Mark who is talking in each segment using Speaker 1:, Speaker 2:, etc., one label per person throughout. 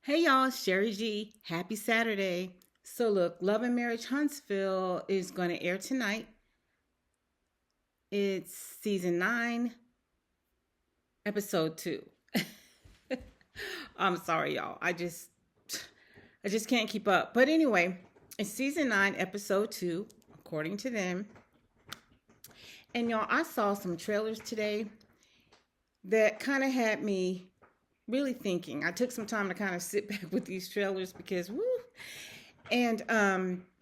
Speaker 1: Hey y'all, it's Sherry G. Happy Saturday. So look, Love and Marriage Huntsville is going to air tonight. It's season 9, episode 2. I'm sorry y'all. I just can't keep up. But anyway, it's season 9, episode 2, according to them. And y'all, I saw some trailers today that kind of had me really thinking. I took some time to kind of sit back with these trailers because woo. And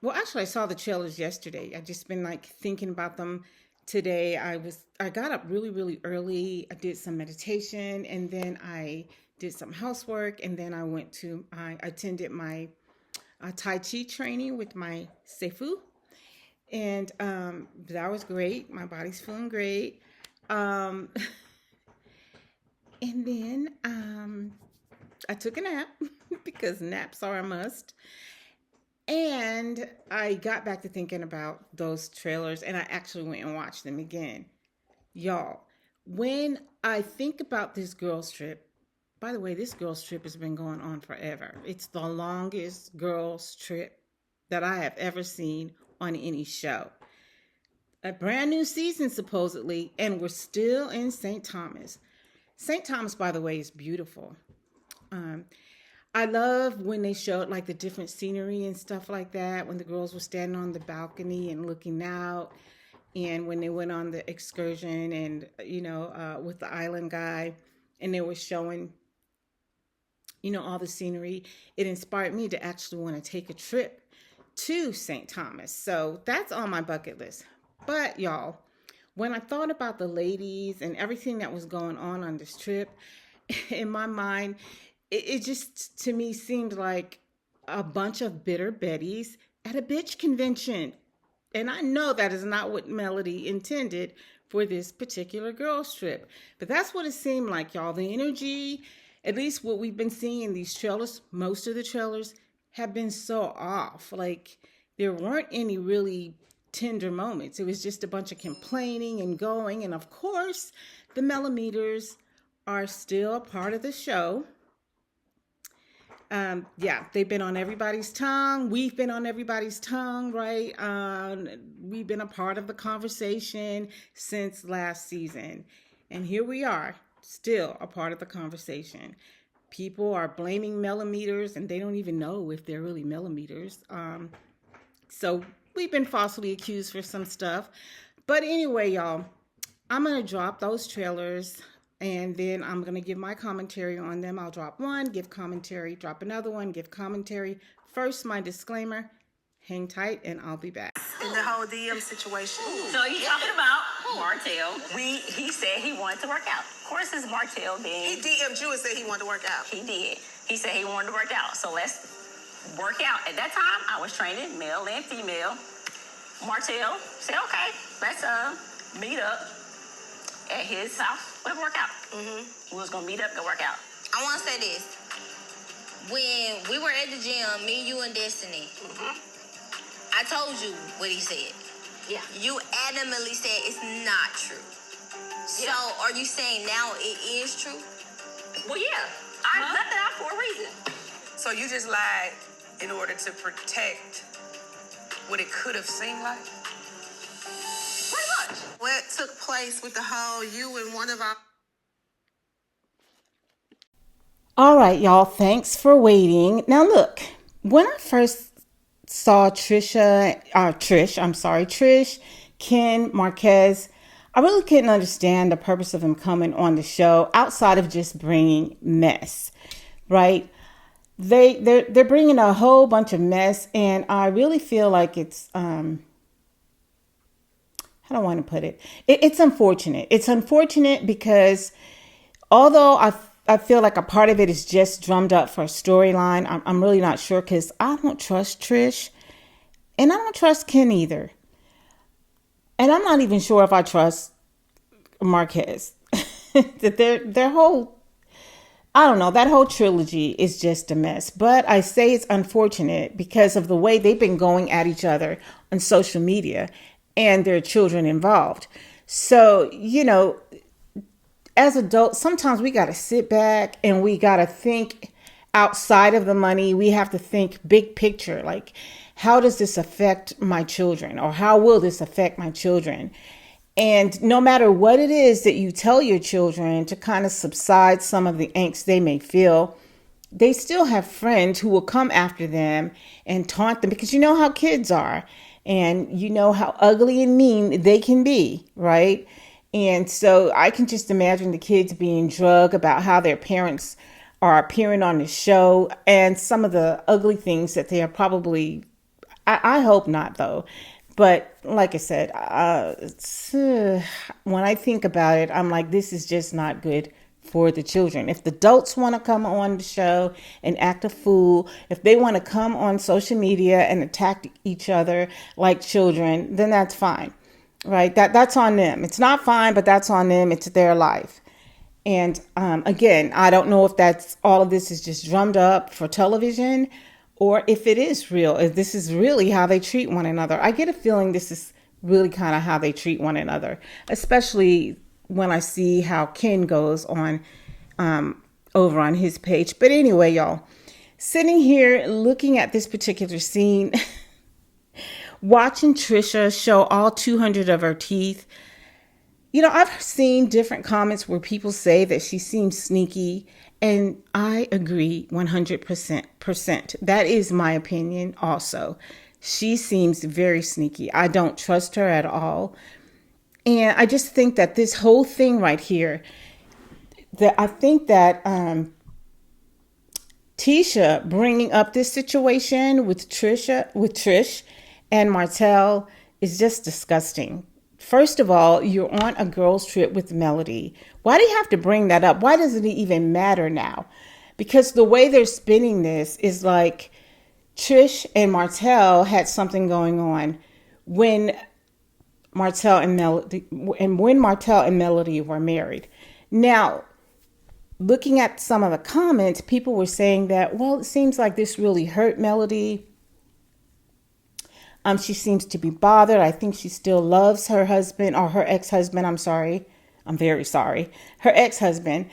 Speaker 1: well, actually, I saw the trailers yesterday. I just been like thinking about them today. I got up really really early. I did some meditation, and then I did some housework, and then I attended my Tai Chi training with my Seifu, and that was great. My body's feeling great. Um, and then I took a nap because naps are a must. And I got back to thinking about those trailers and I actually went and watched them again. Y'all, when I think about this girls' trip, by the way, this girls' trip has been going on forever. It's the longest girls' trip that I have ever seen on any show. A brand new season, supposedly, and we're still in St. Thomas. St. Thomas, by the way, is beautiful. Um, I love when they showed like the different scenery and stuff like that. When the girls were standing on the balcony and looking out, and when they went on the excursion and with the island guy, and they were showing all the scenery. It inspired me to actually want to take a trip to St. Thomas. So that's on my bucket list. But y'all, when I thought about the ladies and everything that was going on this trip, in my mind, it just to me seemed like a bunch of bitter Bettys at a bitch convention. And I know that is not what Melody intended for this particular girls trip. But that's what it seemed like, y'all. The energy, at least what we've been seeing in these trailers, most of the trailers have been so off. Like there weren't any really tender moments. It was just a bunch of complaining and going. And of course, the millimeters are still a part of the show. They've been on everybody's tongue. We've been on everybody's tongue, right? We've been a part of the conversation since last season. And here we are, still a part of the conversation. People are blaming millimeters, and they don't even know if they're really millimeters. So we've been falsely accused for some stuff. But anyway, y'all, I'm going to drop those trailers. And then I'm going to give my commentary on them. I'll drop one, give commentary, drop another one, give commentary. First, my disclaimer, hang tight, and I'll be back.
Speaker 2: In the whole DM situation.
Speaker 3: So you're talking about Martel. He said he wanted to work out. Of course, it's Martel
Speaker 2: He
Speaker 3: being...
Speaker 2: DM'd you and said he wanted to work out.
Speaker 3: He did. He said he wanted to work out. So let's work out. At that time, I was training male and female. Martel said, okay, let's meet up at his house. We'll work out. We was gonna meet up and work out.
Speaker 4: I want to say this. When we were at the gym, me, you, and Destiny, I told you what he said.
Speaker 3: Yeah.
Speaker 4: You adamantly said it's not true.
Speaker 3: Yeah.
Speaker 4: So are you saying now it is true?
Speaker 3: Well, yeah. I left it out for a reason.
Speaker 2: So you just lied in order to protect what it could have seemed like?
Speaker 3: Pretty much.
Speaker 2: What took place with the whole you and one of our...
Speaker 1: All right, y'all, thanks for waiting. Now, look, when I first saw Trish, Ken, Marquez, I really couldn't understand the purpose of him coming on the show outside of just bringing mess, right? They're bringing a whole bunch of mess, and I really feel like it's how do I want to put it? It's unfortunate. It's unfortunate because although I feel like a part of it is just drummed up for a storyline, I'm really not sure because I don't trust Trish and I don't trust Ken either. And I'm not even sure if I trust Marquez. That their whole, I don't know, that whole trilogy is just a mess. But I say it's unfortunate because of the way they've been going at each other on social media and their children involved. So, as adults, sometimes we got to sit back and we got to think outside of the money. We have to think big picture. Like, how does this affect my children, or how will this affect my children? And no matter what it is that you tell your children to kind of subside some of the angst they may feel, they still have friends who will come after them and taunt them, because you know how kids are, and you know how ugly and mean they can be, right? And so I can just imagine the kids being drugged about how their parents are appearing on the show and some of the ugly things that they are probably, I hope not though. But like I said, when I think about it, I'm like, this is just not good for the children. If the adults want to come on the show and act a fool, if they want to come on social media and attack each other like children, then that's fine, right? That's on them. It's not fine, but that's on them. It's their life. And again, I don't know if that's all of this is just drummed up for television, or if it is real, if this is really how they treat one another. I get a feeling this is really kind of how they treat one another, especially when I see how Ken goes on over on his page. But anyway, y'all, sitting here looking at this particular scene, watching Trisha show all 200 of her teeth. You know, I've seen different comments where people say that she seems sneaky, and I agree 100%. That is my opinion also. She seems very sneaky. I don't trust her at all. And I just think that this whole thing right here, that I think that Tisha bringing up this situation with Trish and Martel is just disgusting. First of all, you're on a girls' trip with Melody. Why do you have to bring that up? Why does it even matter now? Because the way they're spinning this is like Trish and Martel had something going on when Martel and Melody were married. Now, looking at some of the comments, people were saying that, well, it seems like this really hurt Melody. She seems to be bothered. I think she still loves her husband, or her ex-husband. I'm sorry. I'm very sorry. Her ex-husband.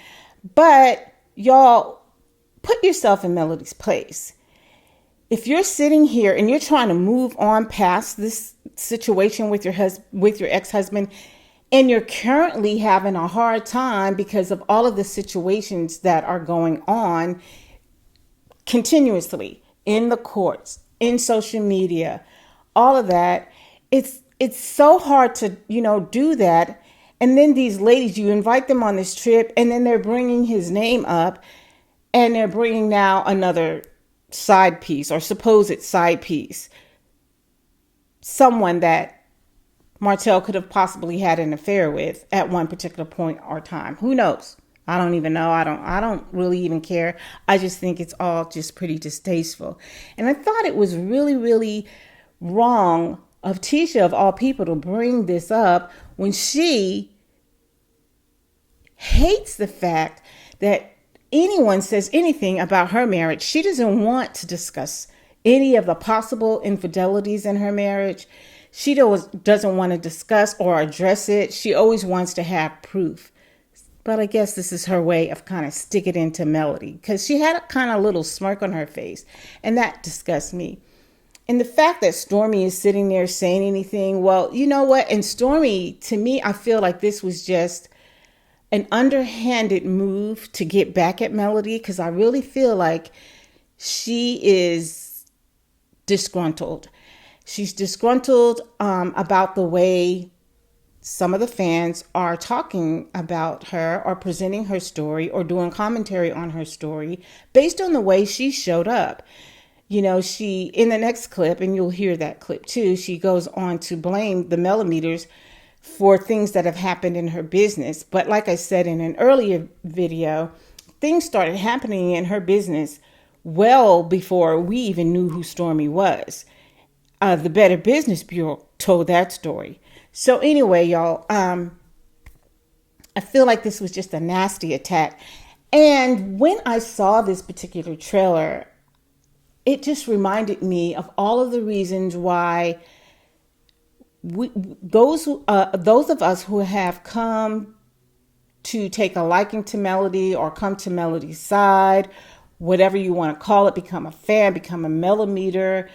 Speaker 1: But y'all, put yourself in Melody's place. If you're sitting here and you're trying to move on past this situation with your ex-husband, and you're currently having a hard time because of all of the situations that are going on continuously in the courts, in social media, all of that, it's so hard to, do that. And then these ladies, you invite them on this trip, and then they're bringing his name up, and they're bringing now another side piece, or supposed side piece, someone that Martel could have possibly had an affair with at one particular point or time. Who knows? I don't even know. I don't really even care. I just think it's all just pretty distasteful. And I thought it was really, really wrong of Tisha, of all people, to bring this up when she hates the fact that anyone says anything about her marriage. She doesn't want to discuss any of the possible infidelities in her marriage. She doesn't want to discuss or address it. She always wants to have proof. But I guess this is her way of kind of sticking it into Melody, because she had a kind of little smirk on her face, and that disgusts me. And the fact that Stormy is sitting there saying anything, well, you know what? And Stormy, to me, I feel like this was just an underhanded move to get back at Melody, because I really feel like she is disgruntled. She's disgruntled about the way some of the fans are talking about her, or presenting her story, or doing commentary on her story based on the way she showed up. She, in the next clip, and you'll hear that clip too, she goes on to blame the millimeters for things that have happened in her business. But like I said in an earlier video, things started happening in her business well before we even knew who Stormy was. The Better Business Bureau told that story. So anyway, y'all, I feel like this was just a nasty attack. And when I saw this particular trailer, it just reminded me of all of the reasons why those of us who have come to take a liking to Melody, or come to Melody's side, whatever you want to call it, become a fan, become a millimeter,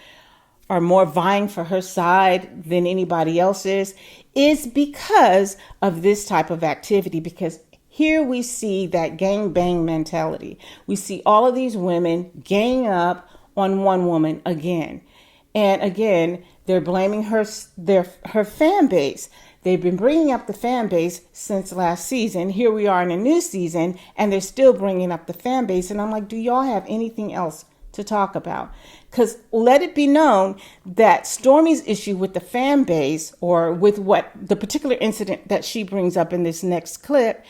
Speaker 1: are more vying for her side than anybody else's, is because of this type of activity. Because here we see that gang bang mentality. We see all of these women gang up on one woman again. And again, they're blaming her fan base. They've been bringing up the fan base since last season. Here we are in a new season, and they're still bringing up the fan base. And I'm like, do y'all have anything else to talk about? Because let it be known that Stormy's issue with the fan base, or with what the particular incident that she brings up in this next clip,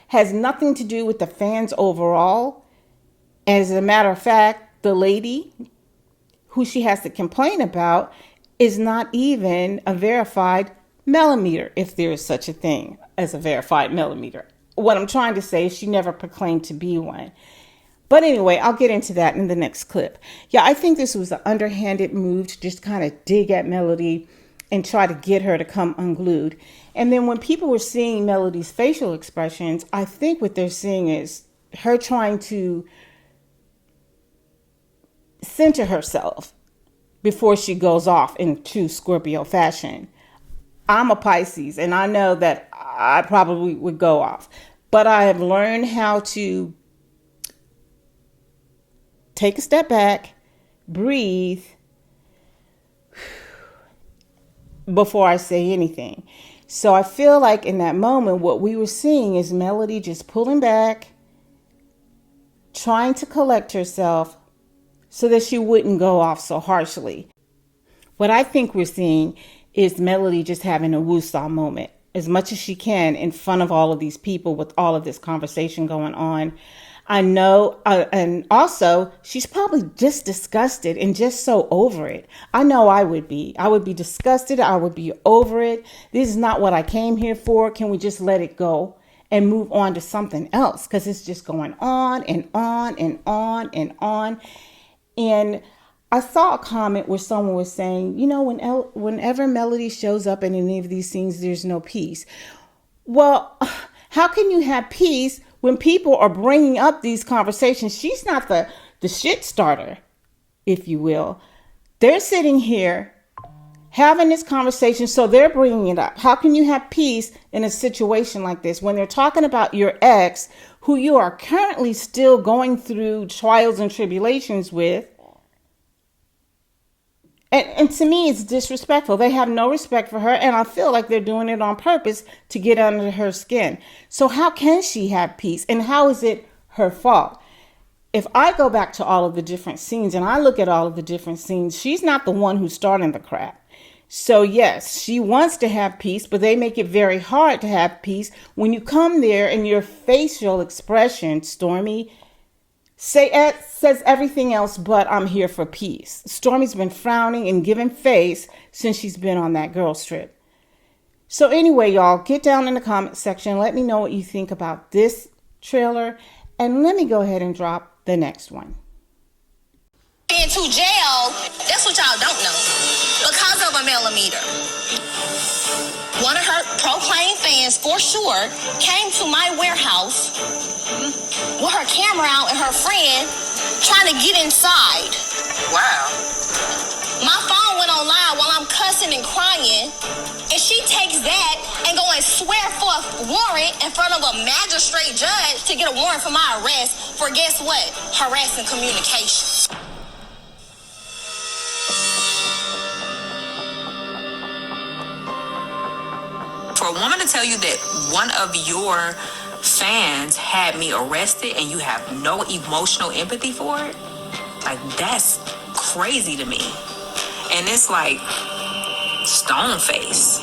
Speaker 1: has nothing to do with the fans overall. As a matter of fact, the lady who she has to complain about is not even a verified millimeter, if there is such a thing as a verified millimeter. What I'm trying to say is she never proclaimed to be one. But anyway, I'll get into that in the next clip. Yeah, I think this was an underhanded move to just kind of dig at Melody and try to get her to come unglued. And then when people were seeing Melody's facial expressions, I think what they're seeing is her trying to center herself before she goes off in true Scorpio fashion. I'm a Pisces, and I know that I probably would go off, but I have learned how to take a step back, breathe before I say anything. So I feel like in that moment, what we were seeing is Melody just pulling back, trying to collect herself so that she wouldn't go off so harshly. What I think we're seeing is Melody just having a woosah moment as much as she can in front of all of these people with all of this conversation going on. I know, and also she's probably just disgusted and just so over it. I know I would be. I would be disgusted. I would be over it. This is not what I came here for. Can we just let it go and move on to something else? Because it's just going on and on and on and on. And I saw a comment where someone was saying, you know, whenever Melody shows up in any of these scenes, there's no peace. Well, how can you have peace when people are bringing up these conversations? She's not the shit starter, if you will. They're sitting here having this conversation, so they're bringing it up. How can you have peace in a situation like this when they're talking about your ex, who you are currently still going through trials and tribulations with? And to me, it's disrespectful. They have no respect for her, and I feel like they're doing it on purpose to get under her skin. So how can she have peace, and how is it her fault? If I go back to all of the different scenes and I look at all of the different scenes, she's not the one who's starting the crap. So yes, she wants to have peace, but they make it very hard to have peace when you come there and your facial expression, Stormy, says everything else but I'm here for peace. Stormy's been frowning and giving face since she's been on that girls trip. So anyway, y'all, get down in the comment section. Let me know what you think about this trailer. And let me go ahead and drop the next one.
Speaker 4: Into jail, that's what y'all don't know. Because of a millimeter. One of her proclaimed fans, for sure, came to my warehouse with her camera out and her friend trying to get inside.
Speaker 2: Wow.
Speaker 4: My phone went on live while I'm cussing and crying, and she takes that and go and swear for a warrant in front of a magistrate judge to get a warrant for my arrest for, guess what? Harassing communication.
Speaker 2: For a woman to tell you that one of your fans had me arrested and you have no emotional empathy for it, like, that's crazy to me. And it's like stone face.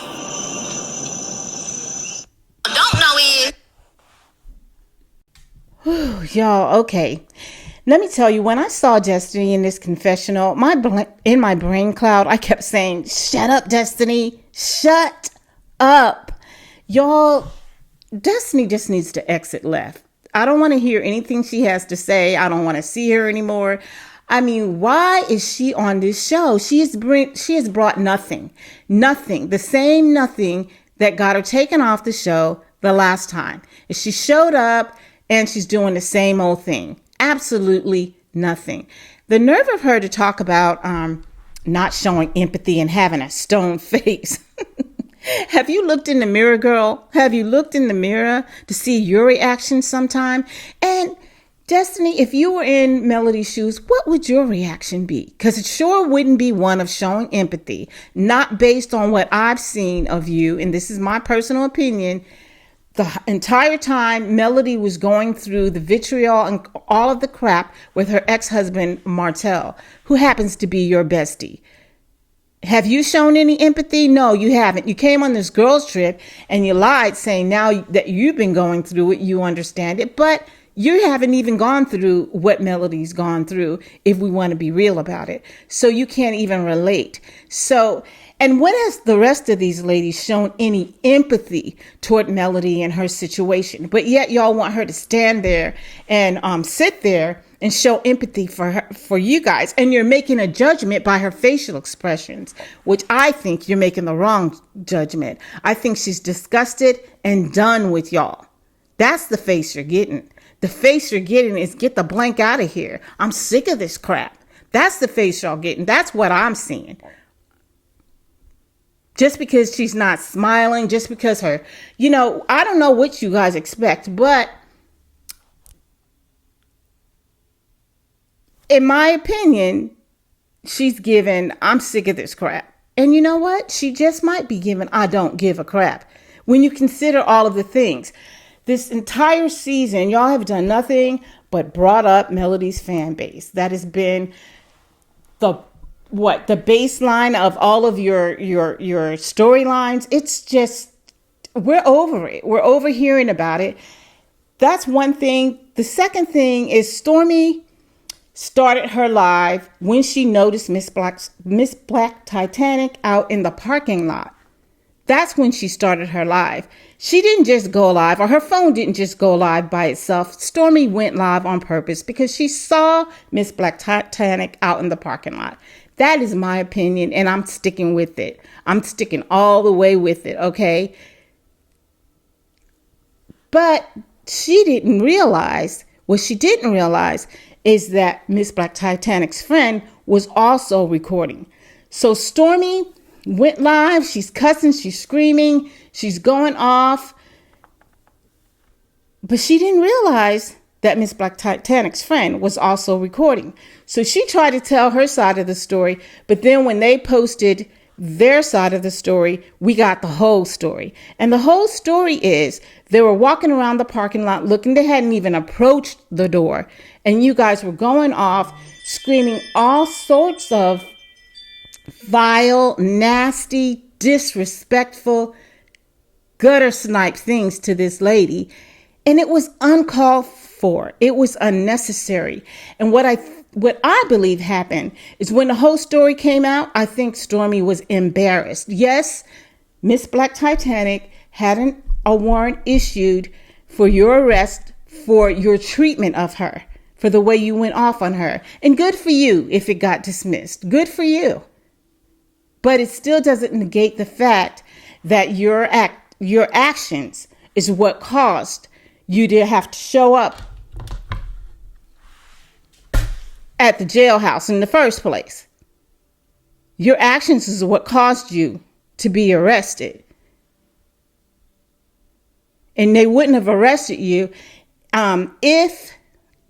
Speaker 4: Don't know is...
Speaker 1: Whew, y'all, okay. Let me tell you, when I saw Destiny in this confessional, in my brain cloud, I kept saying, shut up, Destiny. Shut up. Y'all, Destiny just needs to exit left. I don't want to hear anything she has to say. I don't want to see her anymore. I mean, why is she on this show? She has brought nothing, the same nothing that got her taken off the show the last time. She showed up and she's doing the same old thing. Absolutely Nothing. The nerve of her to talk about not showing empathy and having a stone face. Have you looked in the mirror, girl? Have you looked in the mirror to see your reaction sometime? And Destiny, if you were in Melody's shoes, what would your reaction be? Because it sure wouldn't be one of showing empathy, not based on what I've seen of you. And this is my personal opinion. The entire time Melody was going through the vitriol and all of the crap with her ex-husband, Martel, who happens to be your bestie. Have you shown any empathy? No, you haven't. You came on this girls' trip and you lied, saying now that you've been going through it, you understand it. But you haven't even gone through what Melody's gone through, if we want to be real about it. So you can't even relate. And when has the rest of these ladies shown any empathy toward Melody and her situation? But yet y'all want her to stand there and sit there and show empathy for you guys. And you're making a judgment by her facial expressions, which I think you're making the wrong judgment. I think she's disgusted and done with y'all. That's the face you're getting. The face you're getting is get the blank out of here. I'm sick of this crap. That's the face y'all getting. That's what I'm seeing. Just because she's not smiling, just because I don't know what you guys expect, but in my opinion, she's given, I'm sick of this crap. And you know what? She just might be given, I don't give a crap. When you consider all of the things, this entire season, y'all have done nothing but brought up Melody's fan base. That has been the baseline of all of your storylines. It's just, we're over it. We're over hearing about it. That's one thing. The second thing is Stormy started her live when she noticed Miss Black Titanic out in the parking lot. That's when she started her live. She didn't just go live, or her phone didn't just go live by itself. Stormy went live on purpose because she saw Miss Black Titanic out in the parking lot. That is my opinion, and I'm sticking with it. I'm sticking all the way with it, okay? But she didn't realize, what she didn't realize is that Miss Black Titanic's friend was also recording. So Stormy went live. She's cussing, she's screaming, she's going off. But she didn't realize that Miss Black Titanic's friend was also recording. So she tried to tell her side of the story, but then when they posted their side of the story, we got the whole story. And the whole story is they were walking around the parking lot looking, they hadn't even approached the door. And you guys were going off, screaming all sorts of vile, nasty, disrespectful, gutter snipe things to this lady. And it was uncalled for. It was unnecessary. And what I believe happened is when the whole story came out, I think Stormy was embarrassed. Yes, Miss Black Titanic had a warrant issued for your arrest for your treatment of her, for the way you went off on her. And good for you if it got dismissed. Good for you. But it still doesn't negate the fact that your actions is what caused you to have to show up at the jailhouse in the first place. Your actions is what caused you to be arrested. And they wouldn't have arrested you if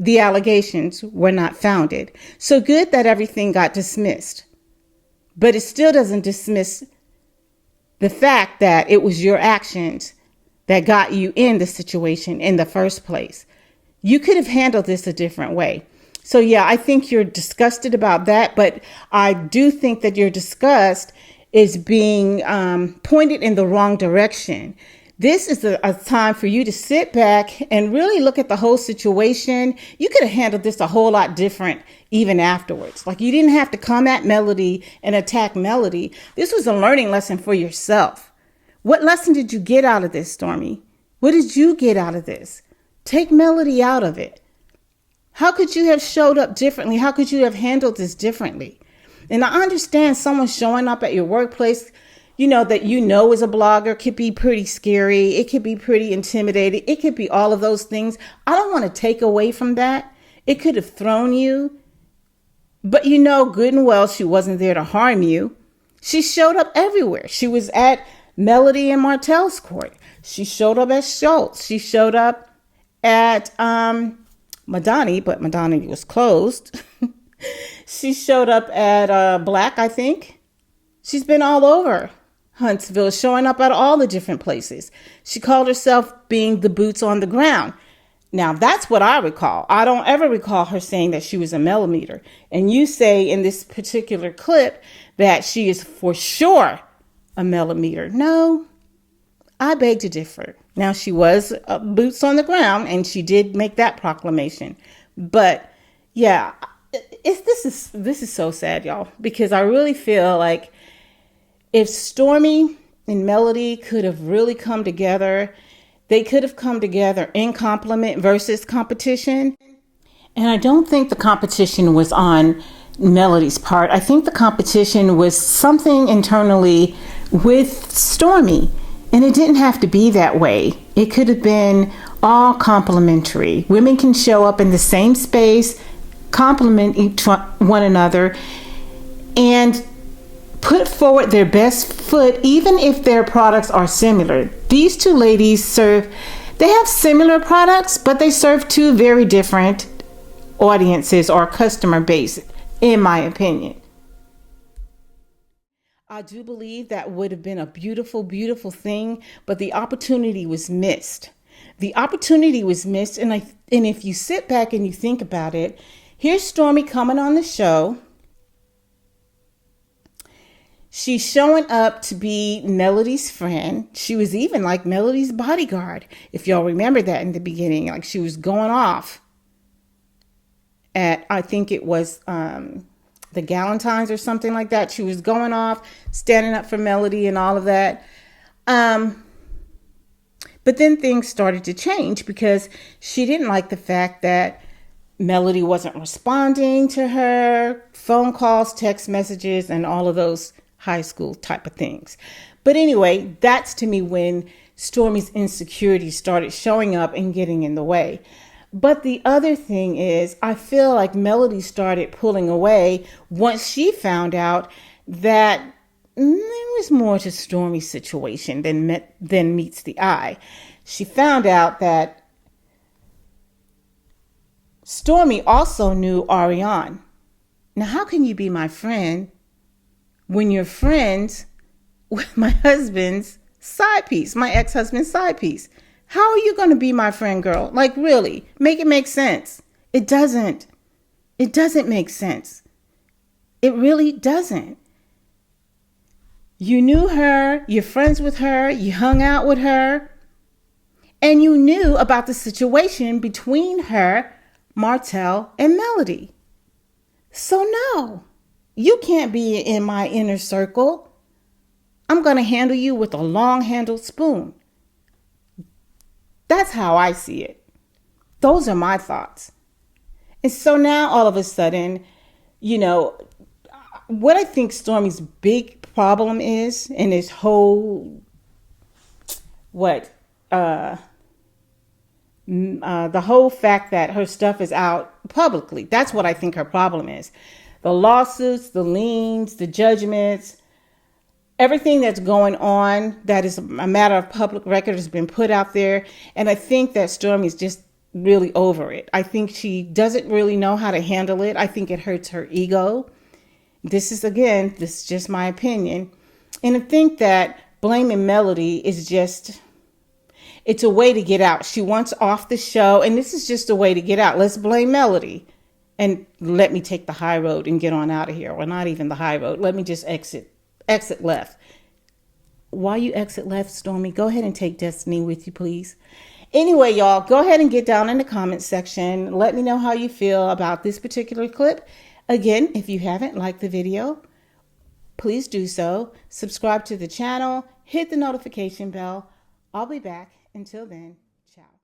Speaker 1: the allegations were not founded. So good that everything got dismissed. But it still doesn't dismiss the fact that it was your actions that got you in the situation in the first place. You could have handled this a different way. So yeah, I think you're disgusted about that, but I do think that your disgust is being pointed in the wrong direction. This is a time for you to sit back and really look at the whole situation. You could have handled this a whole lot different even afterwards. Like, you didn't have to come at Melody and attack Melody. This was a learning lesson for yourself. What lesson did you get out of this, Stormy? What did you get out of this? Take Melody out of it. How could you have showed up differently? How could you have handled this differently? And I understand someone showing up at your workplace, that is a blogger, could be pretty scary. It could be pretty intimidating. It could be all of those things. I don't want to take away from that. It could have thrown you, but you know good and well she wasn't there to harm you. She showed up everywhere. She was at Melody and Martel's court. She showed up at Schultz. She showed up at Madani, but Madani was closed. She showed up at Black, I think. She's been all over Huntsville, showing up at all the different places. She called herself being the boots on the ground. Now, that's what I recall. I don't ever recall her saying that she was a millimeter. And you say in this particular clip that she is for sure a millimeter. No, I beg to differ. Now, she was boots on the ground, and she did make that proclamation. But yeah, this is so sad, y'all, because I really feel like if Stormy and Melody could have really come together, they could have come together in complement versus competition. And I don't think the competition was on Melody's part. I think the competition was something internally with Stormy. And it didn't have to be that way. It could have been all complementary. Women can show up in the same space, compliment one another, and put forward their best foot, even if their products are similar. These two ladies they have similar products, but they serve two very different audiences or customer base, in my opinion. I do believe that would have been a beautiful, beautiful thing, but the opportunity was missed. The opportunity was missed, and if you sit back and you think about it, here's Stormy coming on the show. She's showing up to be Melody's friend. She was even like Melody's bodyguard, if y'all remember that in the beginning. Like she was going off at, I think it was the Galentines or something like that. She was going off, standing up for Melody and all of that. But then things started to change because she didn't like the fact that Melody wasn't responding to her phone calls, text messages, and all of those high school type of things. But anyway, that's to me when Stormy's insecurities started showing up and getting in the way. But the other thing is, I feel like Melody started pulling away once she found out that there was more to Stormy's situation than meets the eye. She found out that Stormy also knew Ariane. Now, how can you be my friend when you're friends with my husband's side piece, my ex-husband's side piece? How are you going to be my friend, girl? Like, really, make it make sense. It doesn't. It doesn't make sense. It really doesn't. You knew her, you're friends with her, you hung out with her, and you knew about the situation between her, Martel, and Melody. So no, you can't be in my inner circle. I'm going to handle you with a long-handled spoon. That's how I see it. Those are my thoughts. And so now all of a sudden, what I think Stormy's big problem is in this whole, the whole fact that her stuff is out publicly. That's what I think her problem is. The lawsuits, the liens, the judgments, everything that's going on that is a matter of public record has been put out there. And I think that Stormy's just really over it. I think she doesn't really know how to handle it. I think it hurts her ego. This is just my opinion. And I think that blaming Melody is it's a way to get out. She wants off the show, and this is just a way to get out. Let's blame Melody and let me take the high road and get on out of here. Or not even the high road. Let me just exit left. While you exit left, Stormy, go ahead and take Destiny with you, please. Anyway, y'all, go ahead and get down in the comment section. Let me know how you feel about this particular clip. Again, if you haven't liked the video, please do so. Subscribe to the channel. Hit the notification bell. I'll be back. Until then, ciao.